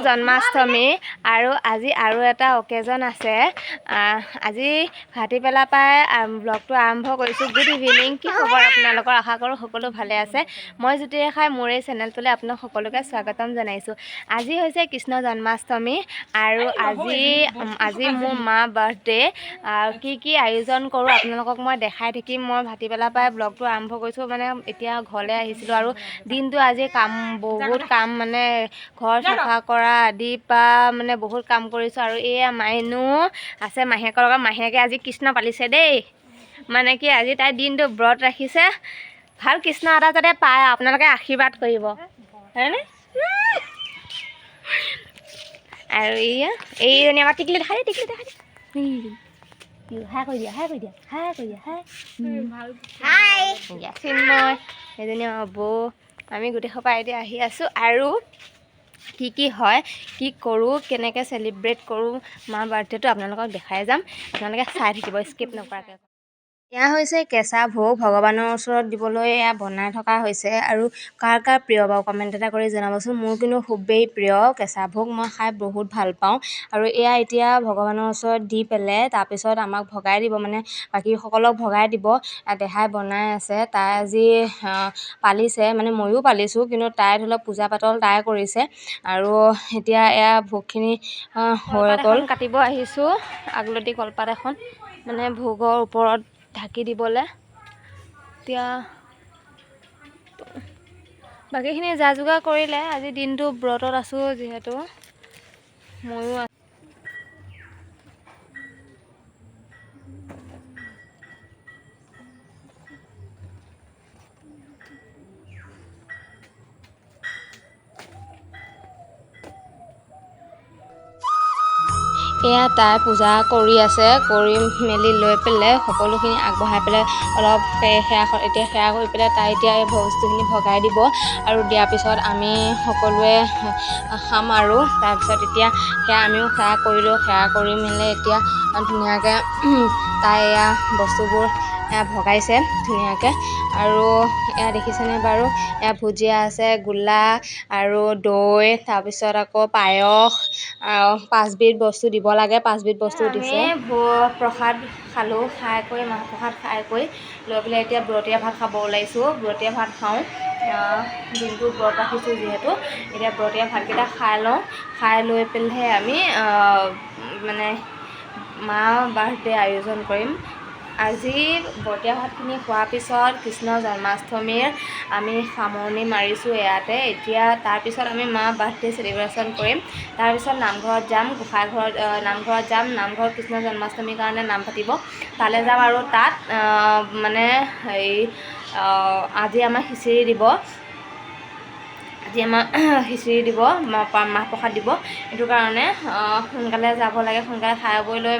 জন্মাষ্টমী আৰু আজি আৰু এটা অকেজন আছে। আজি ভাটিবেলা পাই ব্লগটো আৰম্ভ কৰিছোঁ। গুড ইভিনিং, কি খবৰ আপোনালোকৰ? আশা কৰোঁ সকলো ভালে আছে। মই জ্যোতি ৰেখাই মোৰ এই চেনেলটোলৈ আপোনাক সকলোকে স্বাগতম জনাইছোঁ। আজি হৈছে কৃষ্ণ জন্মাষ্টমী আৰু আজি মোৰ মা বাৰ্থডে। কি আয়োজন কৰোঁ আপোনালোকক মই দেখাই থাকিম। মই ভাটিবেলা পাই ব্লগটো আৰম্ভ কৰিছোঁ, মানে এতিয়া ঘৰলৈ আহিছিলোঁ আৰু দিনটো আজি বহুত কাম, মানে ঘৰ চাফা কৰা আদি পৰা মানে বহুত কাম কৰিছোঁ। আৰু এয়া মাইনু আছে মাহীয়েকৰ লগত। মাহীয়েকে আজি কৃষ্ণ পালিছে দেই, মানে কি আজি তাই দিনটো ব্ৰত ৰাখিছে। ভাল কৃষ্ণ এটা যাতে পায়, আপোনালোকে আশীৰ্বাদ কৰিব হয়নে। আৰু এইজনী আমাৰ টিকলি দেখাই হাই কৰি দিয়া চিন্ময়, সেইজনী আমাৰ বৌ। আমি গোটেই সোপা এতিয়া আহি আছোঁ। আৰু কি হয়, কি কৰোঁ, কেনেকৈ চেলিব্ৰেট কৰোঁ মাৰ বাৰ্থডেটো আপোনালোকক দেখাই যাম। আপোনালোকে চাই থাকিব স্কিপ নকৰাকৈ। এয়া হৈছে কেঁচা ভোগ, ভগৱানৰ ওচৰত দিবলৈ এয়া বনাই থকা হৈছে। আৰু কাৰ কাৰ প্ৰিয় বাৰু কমেণ্ট এটা কৰি জনাবচোন। মোৰ কিন্তু খুবেই প্ৰিয় কেঁচা ভোগ, মই খাই বহুত ভাল পাওঁ। আৰু এয়া এতিয়া ভগৱানৰ ওচৰত দি পেলাই তাৰপিছত আমাক ভগাই দিব, মানে বাকীসকলক ভগাই দিব। দেহাই বনাই আছে, তাই আজি পালিছে, মানে ময়ো পালিছোঁ, কিন্তু তাই ধৰি লওক পূজা পাতল তাই কৰিছে। আৰু এতিয়া এয়া ভোগখিনি হৈ গ'ল। কাটিব আহিছোঁ, আগলতি কলপাত এখন, মানে ভোগৰ ওপৰত ঢাকি দিবলৈ। এতিয়া বাকীখিনি যা যোগাৰ কৰিলে। আজি দিনটো ব্ৰতত আছোঁ যিহেতু, ময়ো এয়া তাই পূজা কৰি আছে, কৰি মেলি লৈ পেলাই সকলোখিনি আগবঢ়াই পেলাই অলপ এতিয়া সেৱা কৰি পেলাই তাই এতিয়া এই বস্তুখিনি ভগাই দিব। আৰু দিয়াৰ পিছত আমি সকলোৱে খাম। আৰু তাৰপিছত এতিয়া আমিও সেৱা কৰিলোঁ। সেৱা কৰি মেলি এতিয়া ধুনীয়াকৈ তাই এয়া বস্তুবোৰ ভগাইছে ধুনীয়াকৈ। আৰু এয়া দেখিছেনে বাৰু, এয়া ভুজিয়া আছে, গোলা আৰু দৈ, তাৰপিছত আকৌ পায়স, 5বিধ বস্তু দিব লাগে, 5বিধ বস্তু দিছে। প্ৰসাদ খালোঁ, খাই কৰি মাহ প্ৰসাদ খাই কৰি লৈ পেলাই এতিয়া ব্ৰতীয়া ভাত খাব ওলাইছোঁ। ব্ৰতীয়া ভাত খাওঁ, দিনটো ব্ৰত ৰাখিছোঁ যিহেতু। এতিয়া ব্ৰতীয়া ভাতকেইটা খাই লওঁ, খাই লৈ পেলাইহে আমি মানে মা বাৰ্থডে আয়োজন কৰিম। আজি বৰতীয়া ভাতখিনি খোৱাৰ পিছত কৃষ্ণ জন্মাষ্টমীৰ আমি সামৰণি মাৰিছোঁ ইয়াতে। এতিয়া তাৰপিছত আমি মা বাৰ্থডে চেলিব্ৰেশ্যন কৰিম। তাৰপিছত নামঘৰত যাম, গোঁসাইঘৰত নামঘৰত যাম। নামঘৰত কৃষ্ণ জন্মাষ্টমীৰ কাৰণে নাম পাতিব, তালৈ যাম। আৰু তাত মানে আজি আমাক খিচিৰি দিব, মাহ প্ৰসাদ দিব। সেইটো কাৰণে সোনকালে যাব লাগে, সোনকালে খাই বৈ লৈ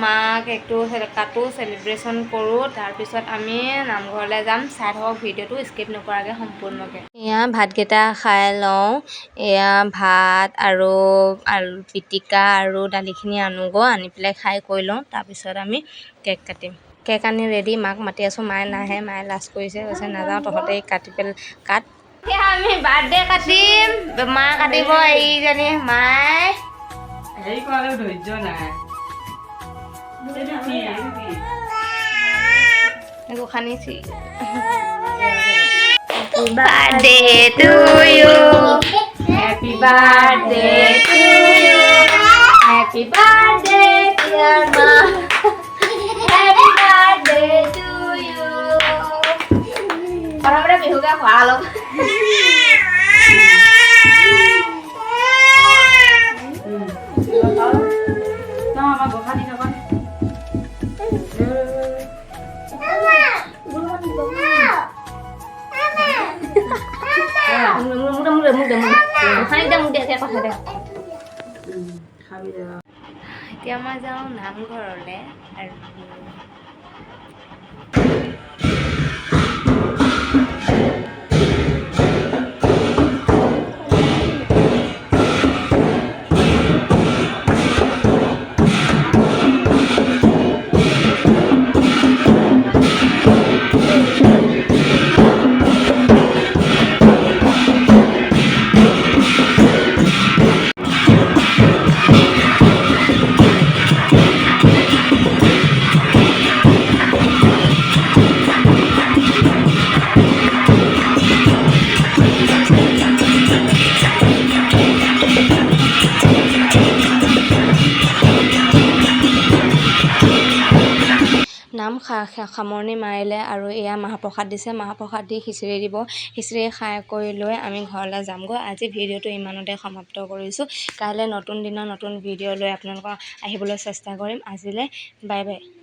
মা কেকটো কাটো, চেলিব্ৰেশ্যন কৰোঁ। তাৰপিছত আমি নামঘৰলৈ যাম। চাই থাকক ভিডিঅ'টো স্কিপ নকৰাকৈ সম্পূৰ্ণকৈ। এয়া ভাতকেইটা খাই লওঁ। এয়া ভাত আৰু আলু পিটিকা আৰু দালিখিনি আনোগৈ, আনি পেলাই খাই কৰি লওঁ। তাৰপিছত আমি কেক কাটিম। কেক আনি ৰেডি, মাক মাতি আছোঁ, মায়ে নাহে, মায়ে লাজ কৰিছে, কৈছে নাযাওঁ, তহঁতেই কাটি পেলাই কাট। এতিয়া আমি বাৰ্থডে কাটিম, মা কাটিব। এইজনী মায়ে হেৰি কৰালেও ধৈৰ্য নাই। গোসানিছি। Happy birthday to you, happy birthday to you, happy birthday dear ma, happy birthday to you. Orang udah bihuga khalo. Nah, mama gokhani kapan? এতিয়া মই যাওঁ নামঘৰলৈ। আৰু সামৰণি মাৰিলে আৰু এয়া মাহপ্ৰসাদ দিছে, মাহপ্ৰসাদ দি খিচিৰি দিব, খিচিৰি খাই কৰি লৈ আমি ঘৰলৈ যামগৈ। আজি ভিডিঅ'টো ইমানতে সমাপ্ত কৰিছোঁ। কাইলৈ নতুন দিনৰ নতুন ভিডিঅ' লৈ আপোনালোকক আহিবলৈ চেষ্টা কৰিম। আজিলৈ বাই বাই।